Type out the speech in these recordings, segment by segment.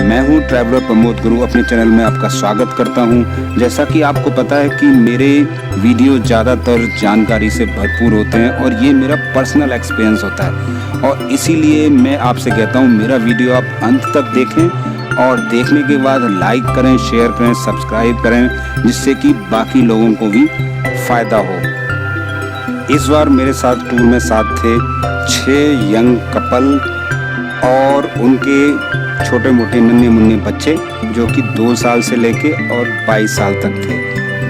मैं हूं ट्रैवलर प्रमोद गुरु। अपने चैनल में आपका स्वागत करता हूं। जैसा कि आपको पता है कि मेरे वीडियो ज़्यादातर जानकारी से भरपूर होते हैं और ये मेरा पर्सनल एक्सपीरियंस होता है, और इसीलिए मैं आपसे कहता हूं मेरा वीडियो आप अंत तक देखें और देखने के बाद लाइक करें, शेयर करें, सब्सक्राइब करें, जिससे कि बाकी लोगों को भी फ़ायदा हो। इस बार मेरे साथ टूर में साथ थे 6 यंग कपल और उनके छोटे मोटे नन्हे मुन्ने बच्चे, जो कि 2 साल से लेके और 22 साल तक थे।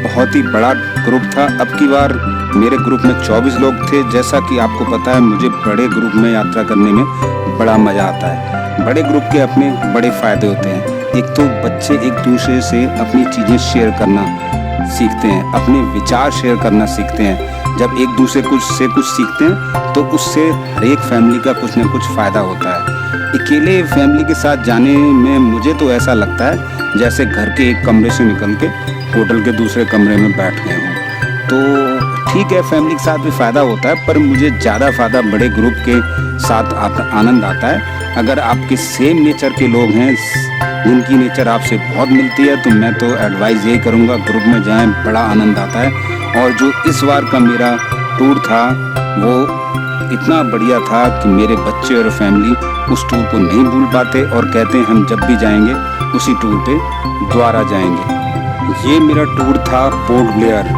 बहुत ही बड़ा ग्रुप था। अब की बार मेरे ग्रुप में 24 लोग थे। जैसा कि आपको पता है, मुझे बड़े ग्रुप में यात्रा करने में बड़ा मज़ा आता है। बड़े ग्रुप के अपने बड़े फ़ायदे होते हैं। एक तो बच्चे एक दूसरे से अपनी चीज़ें शेयर करना सीखते हैं, अपने विचार शेयर करना सीखते हैं। जब एक दूसरे से कुछ सीखते हैं तो उससे हर एक फैमिली का कुछ ना कुछ फ़ायदा होता है। अकेले फैमिली के साथ जाने में मुझे तो ऐसा लगता है जैसे घर के एक कमरे से निकल के होटल के दूसरे कमरे में बैठ गए हों। तो ठीक है, फैमिली के साथ भी फ़ायदा होता है, पर मुझे ज़्यादा फ़ायदा बड़े ग्रुप के साथ आनंद आता है। अगर आपके सेम नेचर के लोग हैं, जिनकी नेचर आपसे बहुत मिलती है, तो मैं तो एडवाइस यही करूँगा, ग्रुप में जाएं, बड़ा आनंद आता है। और जो इस बार का मेरा टूर था वो इतना बढ़िया था कि मेरे बच्चे और फैमिली उस टूर को नहीं भूल पाते और कहते हैं हम जब भी जाएंगे उसी टूर पे दोबारा जाएंगे। ये मेरा टूर था पोर्ट ब्लेयर।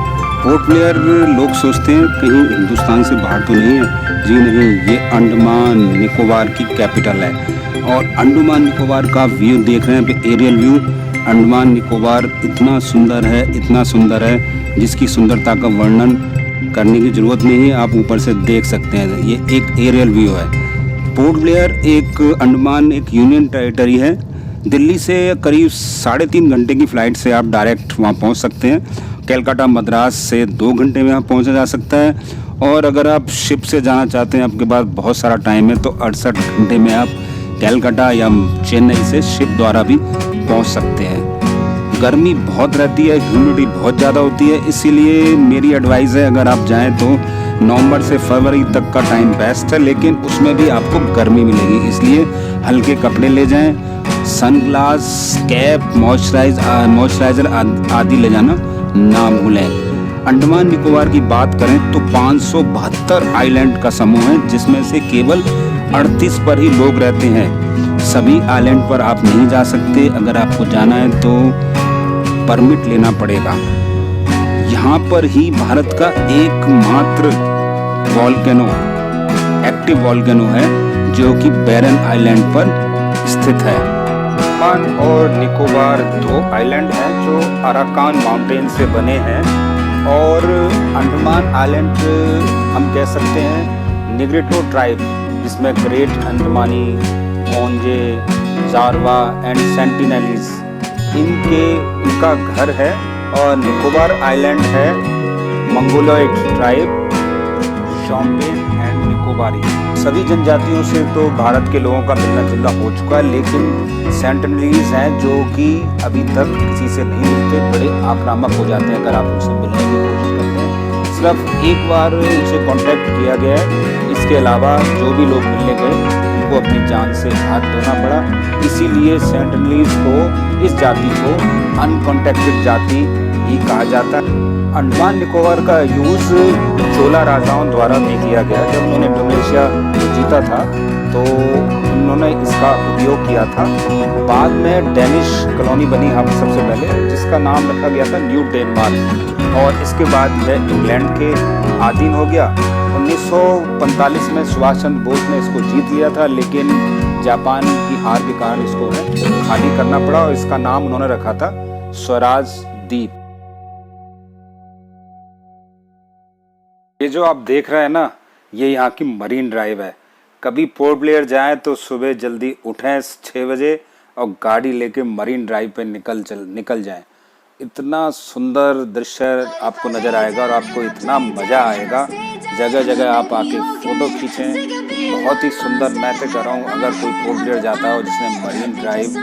पोर्ट ब्लेयर लोग सोचते हैं कहीं हिंदुस्तान से बाहर तो नहीं है। जी नहीं, ये अंडमान निकोबार की कैपिटल है। और अंडमान निकोबार का व्यू देख रहे हैं, एरियल व्यू। अंडमान निकोबार इतना सुंदर है, इतना सुंदर है, जिसकी सुंदरता का वर्णन करने की ज़रूरत नहीं है, आप ऊपर से देख सकते हैं। ये एक एरियल व्यू है। पोर्ट ब्लेयर एक अंडमान एक यूनियन टेरिटरी है। दिल्ली से करीब 3.5 घंटे की फ़्लाइट से आप डायरेक्ट वहाँ पहुँच सकते हैं। कलकत्ता मद्रास से 2 घंटे में आप पहुँचा जा सकता है। और अगर आप शिप से जाना चाहते हैं, आपके पास बहुत सारा टाइम है, तो 68 घंटे में आप कलकत्ता या चेन्नई से शिप द्वारा भी पहुँच सकते हैं। गर्मी बहुत रहती है, ह्यूमिडिटी बहुत ज़्यादा होती है, इसीलिए मेरी एडवाइस है अगर आप जाएं तो नवंबर से फरवरी तक का टाइम बेस्ट है, लेकिन उसमें भी आपको गर्मी मिलेगी, इसलिए हल्के कपड़े ले जाएं। सनग्लास, कैप, मॉइस्चराइज़र आदि ले जाना ना भूलें। अंडमान निकोबार की बात करें तो 572 आइलैंड का समूह है, जिसमें से केवल 38 पर ही लोग रहते हैं। सभी आइलैंड पर आप नहीं जा सकते। अगर आपको जाना है तो परमिट लेना पड़ेगा। यहाँ पर ही भारत का एकमात्र वॉल्केनो, एक्टिव वॉल्केनो है, जो कि बैरन आइलैंड पर स्थित है। अंडमान और निकोबार 2 आइलैंड हैं जो अराकान माउंटेन से बने हैं। और अंडमान आइलैंड हम कह सकते हैं निग्रिटो ट्राइब, जिसमें great Andamani, ओंजे, Jarawa and Sentinelese इनका घर है। और निकोबार आइलैंड है Mongoloid tribe, champagne and Nicobari. सभी जनजातियों से तो भारत के लोगों का मिलना जुलना हो चुका है, लेकिन सेंटिनेलीज हैं जो कि अभी तक किसी से नहीं मिलते, बड़े आक्रामक हो जाते हैं अगर आप उनसे मिलने की कोशिश करते हैं। सिर्फ एक बार उनसे कांटेक्ट किया गया है, इसके अलावा जो भी लोग मिलने गए उनको अपनी जान से हाथ धोना पड़ा। इसीलिए सेंटिनेलीज को, इस जाति को अनकॉन्टैक्टेड जाति ही कहा जाता है। अंडमान निकोबार का यूज़ चोला राजाओं द्वारा भी किया गया। जब उन्होंने इंडोनेशिया जीता था तो उन्होंने इसका उपयोग किया था। बाद में डेनिश कॉलोनी बनी हम सबसे पहले, जिसका नाम रखा गया था न्यू डेनमार्क, और इसके बाद यह इंग्लैंड के अधीन हो गया। 1945 में सुभाष चंद्र बोस ने इसको जीत लिया था, लेकिन जापान की हार के कारण इसको खाली करना पड़ा और इसका नाम उन्होंने रखा था स्वराज द्वीप। ये जो आप देख रहे हैं ना, ये यहाँ की मरीन ड्राइव है। कभी पोर्ट ब्लेयर जाएं तो सुबह जल्दी उठें 6 बजे और गाड़ी लेके मरीन ड्राइव पे निकल जाएं। इतना सुंदर दृश्य आपको नज़र आएगा और आपको इतना मज़ा आएगा। जगह जगह आप आके फ़ोटो खींचें, बहुत ही सुंदर। मैं तो कह रहा हूँ, अगर कोई पोर्ट ब्लेयर जाता हो जिसने मरीन ड्राइव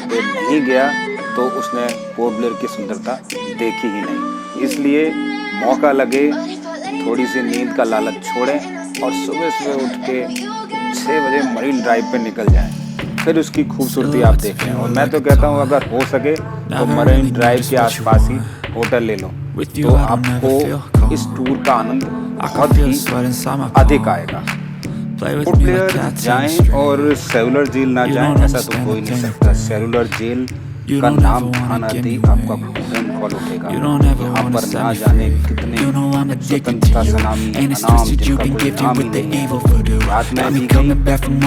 पे नहीं गया तो उसने पोर्ट ब्लेयर की सुंदरता देखी ही नहीं। इसलिए मौका लगे थोड़ी सी नींद का लालच छोड़ें और सुबह सुबह उठ के 6 बजे मरीन ड्राइव पे निकल जाएं। फिर उसकी खूबसूरती आप देखें। और मैं तो कहता हूँ अगर हो सके तो मरीन ड्राइव के आसपास ही होटल ले लो, तो आपको इस टूर का आनंद बहुत ही अधिक आएगा। पोर्ट ब्लेयर जाएं और सेलुलर जेल ना जाएं, ऐसा तो हो ही नहीं सकता। सेलुलर जेल का नाम ध्यान आते ही आपका खून खौल उठेगा। यहाँ पर ना जाने कितने स्वतंत्रता सेनानी अनाम जिनका कोई नाम ही नहीं है रात में भी गई,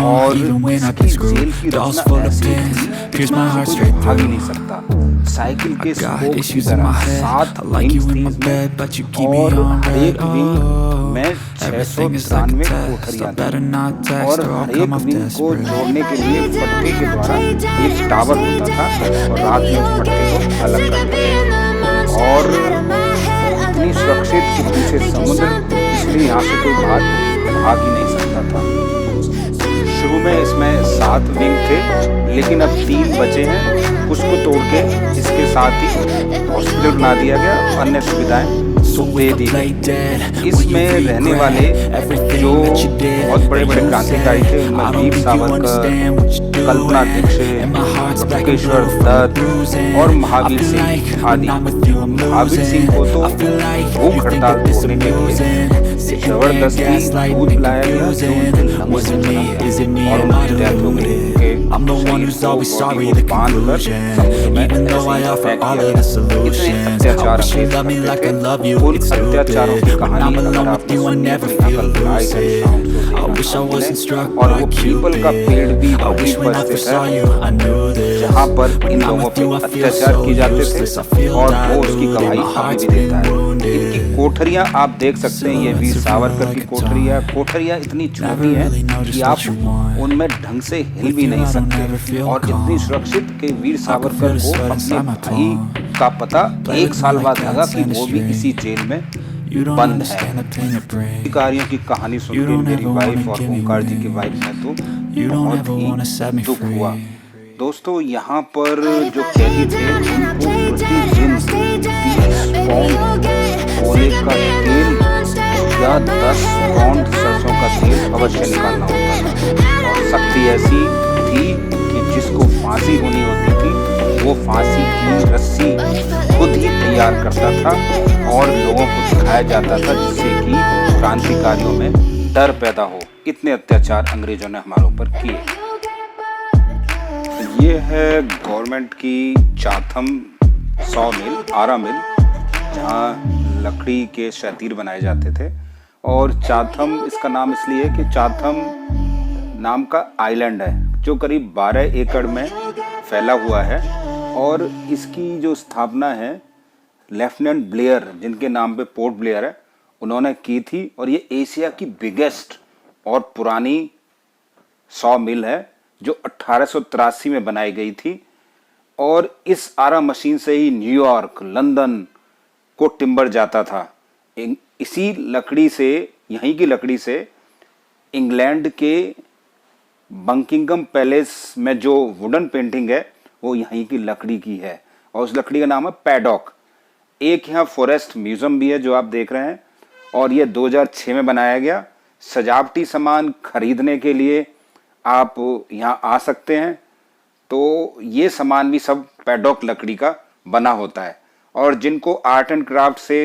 और इसकी जेल की रचना ऐसी थी कोई भाग ही नहीं सकता। साइकिल के स्पोक की तरह 7 विंग्स थी इसमें, और हर एक विंग में 693 कोठरियाँ थी, और हर एक विंग को जोड़ने के लिए पट्टे के द्वारा एक टावर होता था, और रात में उस पट्टे को अलग करते थे। और इतनी सुरक्षित कि पीछे समुद्र, इसलिए यहाँ से कोई भाग ही नहीं सकता था। शुरू में इसमें 7 विंग थे, लेकिन अब 3 बचे हैं। उसको तोड़ के इसके साथ ही हॉस्पिटल बना दिया गया, अन्य सुविधाएं दे दी गई। इसमें रहने वाले जो बहुत बड़े बड़े क्रांतिकारी थे उनमें वीर सावरकर, कल्पना दीक्षित, बटुकेश्वर दत्त और महावीर सिंह आदि। महावीर सिंह को तो भूख हड़ताल तोड़ने के लिए जबरदस्ती दूध पिलाया गया, जो उनके लंग्स में चला और उनकी डेथ हो गई। उन अत्याचारों की कहानी अगर आप और वो पीपल का पेड़ भी वहीं पर स्थित है जहाँ पर इन लोगों पर अत्याचार किए जाते थे, और वो उसकी गवाही अभी भी देता है। इनकी कोठरियाँ आप देख सकते हैं, ये वीर सावरकर की कोठरियाँ इतनी छोटी हैं कि आप उनमें ढंग से हिल भी नहीं सकते, और इतनी सुरक्षित कि वीर सावरकर को अपने भाई का पता 1 साल बाद लगा कि वो भी इसी जेल में बंद है। अधिकारियों की कहानी सुनकर मेरी वाइफ और ओंकार जी की वाइफ में तो बहुत ही दुख हुआ। दोस्तों, यहाँ पर जो कैदी थे उनको प्रतिदिन 30 पाउंड कोले का तेल या 10 पाउंड सरसों का तेल अवश्य निकालना होता था, और सख्ती ऐसी थी कि जिसको फांसी होनी होती थी वो फांसी की रस्सी खुद ही तैयार करता था और लोगों को दिखाया जाता था, जिससे कि क्रांतिकारियों में डर पैदा हो। इतने अत्याचार अंग्रेजों ने हमारे ऊपर किए। ये है गवर्नमेंट की चाथम सॉ मिल, आरा मिल, जहाँ लकड़ी के शतीर बनाए जाते थे। और चाथम इसका नाम इसलिए कि चाथम नाम का आइलैंड है जो करीब 12 एकड़ में फैला हुआ है, और इसकी जो स्थापना है लेफ्टिनेंट ब्लेयर, जिनके नाम पे पोर्ट ब्लेयर है, उन्होंने की थी। और ये एशिया की बिगेस्ट और पुरानी सॉ मिल है जो 1883 में बनाई गई थी, और इस आरा मशीन से ही न्यूयॉर्क, लंदन को टिम्बर जाता था। इसी लकड़ी से, यहीं की लकड़ी से इंग्लैंड के बकिंघम पैलेस में जो वुडन पेंटिंग है वो यहीं की लकड़ी की है, और उस लकड़ी का नाम है पैडॉक। एक यहाँ फॉरेस्ट म्यूजियम भी है जो आप देख रहे हैं, और ये 2006 में बनाया गया। सजावटी सामान खरीदने के लिए आप यहाँ आ सकते हैं। तो ये सामान भी सब पैडॉक लकड़ी का बना होता है, और जिनको आर्ट एंड क्राफ्ट से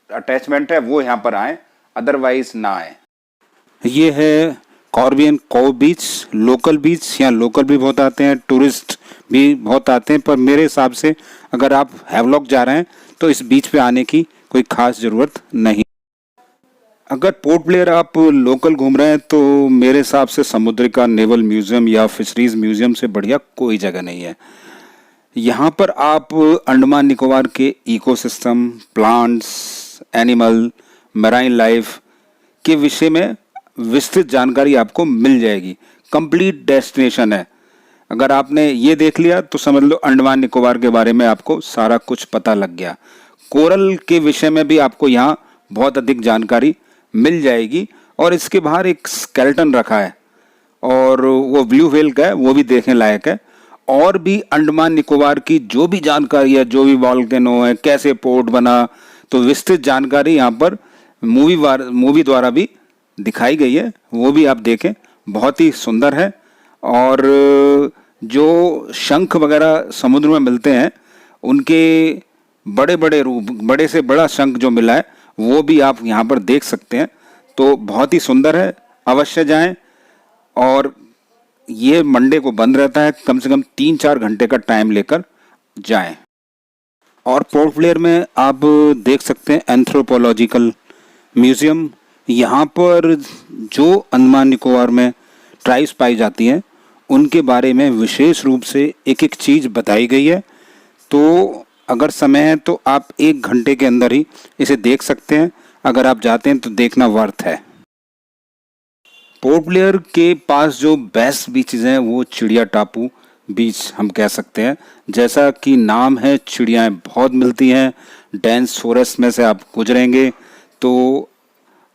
अटैचमेंट है वो यहाँ पर आए, अदरवाइज ना आए। ये है कॉर्बियन कोव बीच, लोकल बीच। यहाँ लोकल भी बहुत आते हैं, टूरिस्ट भी बहुत आते हैं, पर मेरे हिसाब से अगर आप हैवलॉक जा रहे हैं तो इस बीच पे आने की कोई खास ज़रूरत नहीं। अगर पोर्ट ब्लेयर आप लोकल घूम रहे हैं तो मेरे हिसाब से समुद्रिका नेवल म्यूजियम या फिशरीज म्यूजियम से बढ़िया कोई जगह नहीं है। यहाँ पर आप अंडमान निकोबार के ecosystem, plants, animal, marine life के विषय में विस्तृत जानकारी आपको मिल जाएगी। कंप्लीट डेस्टिनेशन है। अगर आपने ये देख लिया तो समझ लो अंडमान निकोबार के बारे में आपको सारा कुछ पता लग गया। कोरल के विषय में भी आपको यहाँ बहुत अधिक जानकारी मिल जाएगी। और इसके बाहर एक स्केलेटन रखा है, और वो ब्लू व्हेल का है, वो भी देखने लायक है। और भी अंडमान निकोबार की जो भी जानकारी है, जो भी वॉल्केनो है, कैसे पोर्ट बना, तो विस्तृत जानकारी यहाँ पर मूवी द्वारा भी दिखाई गई है, वो भी आप देखें। बहुत ही सुंदर है। और जो शंख वगैरह समुद्र में मिलते हैं, उनके बड़े बड़े रूप, बड़े से बड़ा शंख जो मिला है वो भी आप यहाँ पर देख सकते हैं। तो बहुत ही सुंदर है, अवश्य जाएं। और ये मंडे को बंद रहता है, कम से कम 3-4 घंटे का टाइम लेकर जाएं। और पोर्ट ब्लेयर में आप देख सकते हैं एंथ्रोपोलॉजिकल म्यूजियम। यहाँ पर जो अंडमान निकोबार में ट्राइब्स पाई जाती हैं उनके बारे में विशेष रूप से एक एक चीज़ बताई गई है। तो अगर समय है तो आप 1 घंटे के अंदर ही इसे देख सकते हैं। अगर आप जाते हैं तो देखना वर्थ है। पोर्ट ब्लेयर के पास जो बेस्ट बीचेस हैं वो चिड़िया टापू बीच हम कह सकते हैं। जैसा कि नाम है, चिड़ियाएँ बहुत मिलती हैं। डेंस फॉरेस्ट में से आप गुजरेंगे तो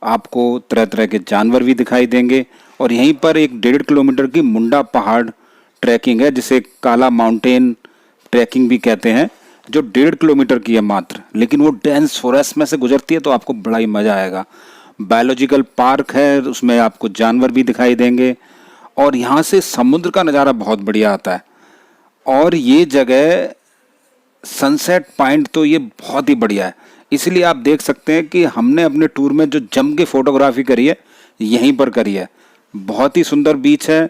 आपको तरह तरह के जानवर भी दिखाई देंगे। और यहीं पर एक 1.5 किलोमीटर की मुंडा पहाड़ ट्रैकिंग है, जिसे काला माउंटेन ट्रैकिंग भी कहते हैं, जो 1.5 किलोमीटर की है मात्र, लेकिन वो डेंस फॉरेस्ट में से गुजरती है तो आपको बड़ा ही मज़ा आएगा। बायोलॉजिकल पार्क है, उसमें आपको जानवर भी दिखाई देंगे। और यहाँ से समुद्र का नज़ारा बहुत बढ़िया आता है। और ये जगह सनसेट पॉइंट तो ये बहुत ही बढ़िया है। इसलिए आप देख सकते हैं कि हमने अपने टूर में जो जम के फोटोग्राफी करी है यहीं पर करी है। बहुत ही सुंदर बीच है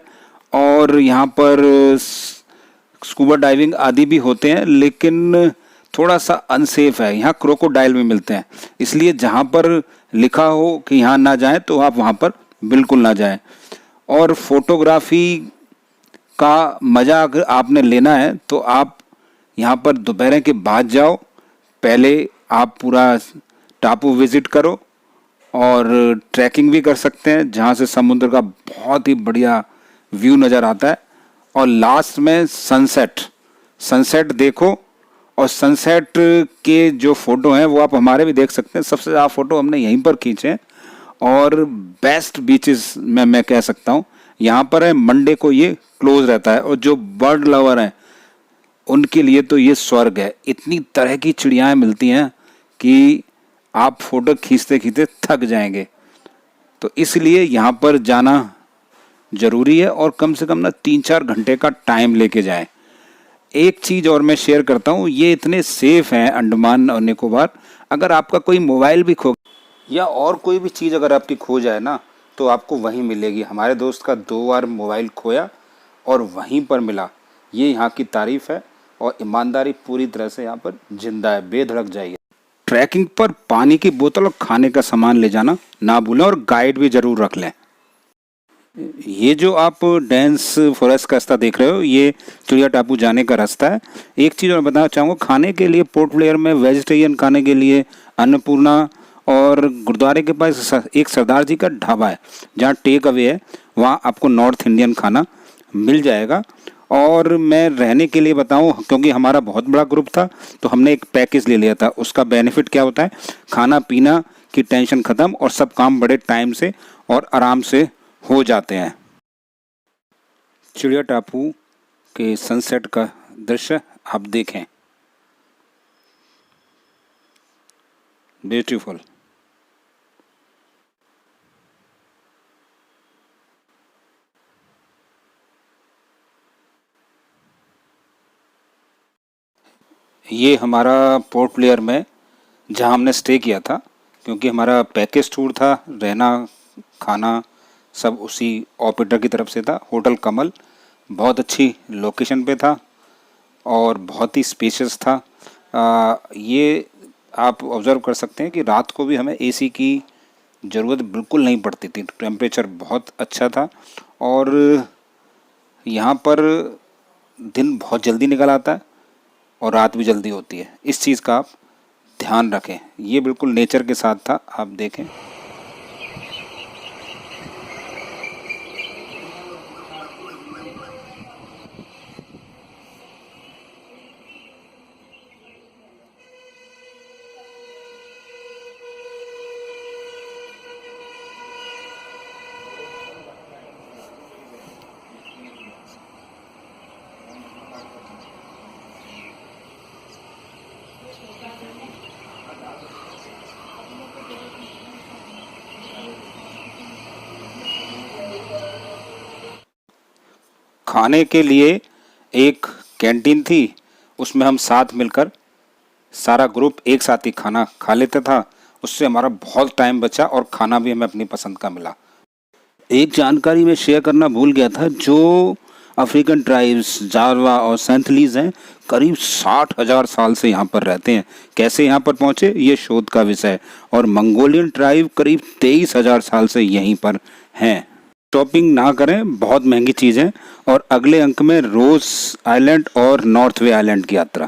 और यहाँ पर स्कूबा डाइविंग आदि भी होते हैं, लेकिन थोड़ा सा अनसेफ है। यहाँ क्रोकोडाइल भी मिलते हैं, इसलिए जहाँ पर लिखा हो कि यहाँ ना जाएं तो आप वहाँ पर बिल्कुल ना जाएं। और फोटोग्राफी का मज़ा अगर आपने लेना है तो आप यहाँ पर दोपहर के बाद जाओ। पहले आप पूरा टापू विज़िट करो और ट्रैकिंग भी कर सकते हैं, जहाँ से समुद्र का बहुत ही बढ़िया व्यू नज़र आता है। और लास्ट में सनसेट देखो। और सनसेट के जो फ़ोटो हैं वो आप हमारे भी देख सकते हैं। सबसे ज़्यादा फ़ोटो हमने यहीं पर खींचे हैं। और बेस्ट बीचेस में मैं कह सकता हूँ यहाँ पर है। मंडे को ये क्लोज रहता है और जो बर्ड लवर हैं उनके लिए तो ये स्वर्ग है। इतनी तरह की चिड़ियाएँ मिलती हैं कि आप फोटो खींचते खींचते थक जाएंगे। तो इसलिए यहाँ पर जाना ज़रूरी है और कम से कम ना 3-4 घंटे का टाइम लेके जाएं। एक चीज़ और मैं शेयर करता हूँ, ये इतने सेफ़ हैं अंडमान और निकोबार। अगर आपका कोई मोबाइल भी खो या और कोई भी चीज़ अगर आपकी खो जाए ना तो आपको वहीं मिलेगी। हमारे दोस्त का 2 बार मोबाइल खोया और वहीं पर मिला। ये यहाँ की तारीफ़ है और ईमानदारी पूरी तरह से यहाँ पर जिंदा है। बेधड़क जाइए। ट्रैकिंग पर पानी की बोतल और खाने का सामान ले जाना ना भूलें और गाइड भी ज़रूर रख लें। ये जो आप डेंस फॉरेस्ट का रास्ता देख रहे हो ये चिड़िया टापू जाने का रास्ता है। एक चीज़ और बताना चाहूँगा, खाने के लिए पोर्ट ब्लेयर में वेजिटेरियन खाने के लिए अन्नपूर्णा और गुरुद्वारे के पास एक सरदार जी का ढाबा है जहाँ टेक अवे है, वहाँ आपको नॉर्थ इंडियन खाना मिल जाएगा। और मैं रहने के लिए बताऊं, क्योंकि हमारा बहुत बड़ा ग्रुप था तो हमने एक पैकेज ले लिया था। उसका बेनिफिट क्या होता है, खाना पीना की टेंशन ख़त्म और सब काम बड़े टाइम से और आराम से हो जाते हैं। चिड़िया टापू के सनसेट का दृश्य आप देखें, ब्यूटीफुल। ये हमारा पोर्ट ब्लेयर में जहाँ हमने स्टे किया था, क्योंकि हमारा पैकेज टूर था, रहना खाना सब उसी ऑपरेटर की तरफ से था। होटल कमल बहुत अच्छी लोकेशन पे था और बहुत ही स्पेशियस था। ये आप ऑब्ज़र्व कर सकते हैं कि रात को भी हमें एसी की ज़रूरत बिल्कुल नहीं पड़ती थी। टेम्परेचर बहुत अच्छा था और यहाँ पर दिन बहुत जल्दी निकल आता है और रात भी जल्दी होती है। इस चीज़ का आप ध्यान रखें। ये बिल्कुल नेचर के साथ था, आप देखें। खाने के लिए एक कैंटीन थी, उसमें हम साथ मिलकर सारा ग्रुप एक साथ ही खाना खा लेता था। उससे हमारा बहुत टाइम बचा और खाना भी हमें अपनी पसंद का मिला। एक जानकारी मैं शेयर करना भूल गया था, जो अफ्रीकन ट्राइब्स जारवा और सेंथलीज हैं, करीब 60,000 साल से यहाँ पर रहते हैं। कैसे यहाँ पर पहुँचे ये शोध का विषय है। और मंगोलियन ट्राइब करीब 23,000 साल से यहीं पर हैं। शॉपिंग ना करें, बहुत महंगी चीज़ है। और अगले अंक में रोज आइलैंड और नॉर्थ वे आइलैंड की यात्रा।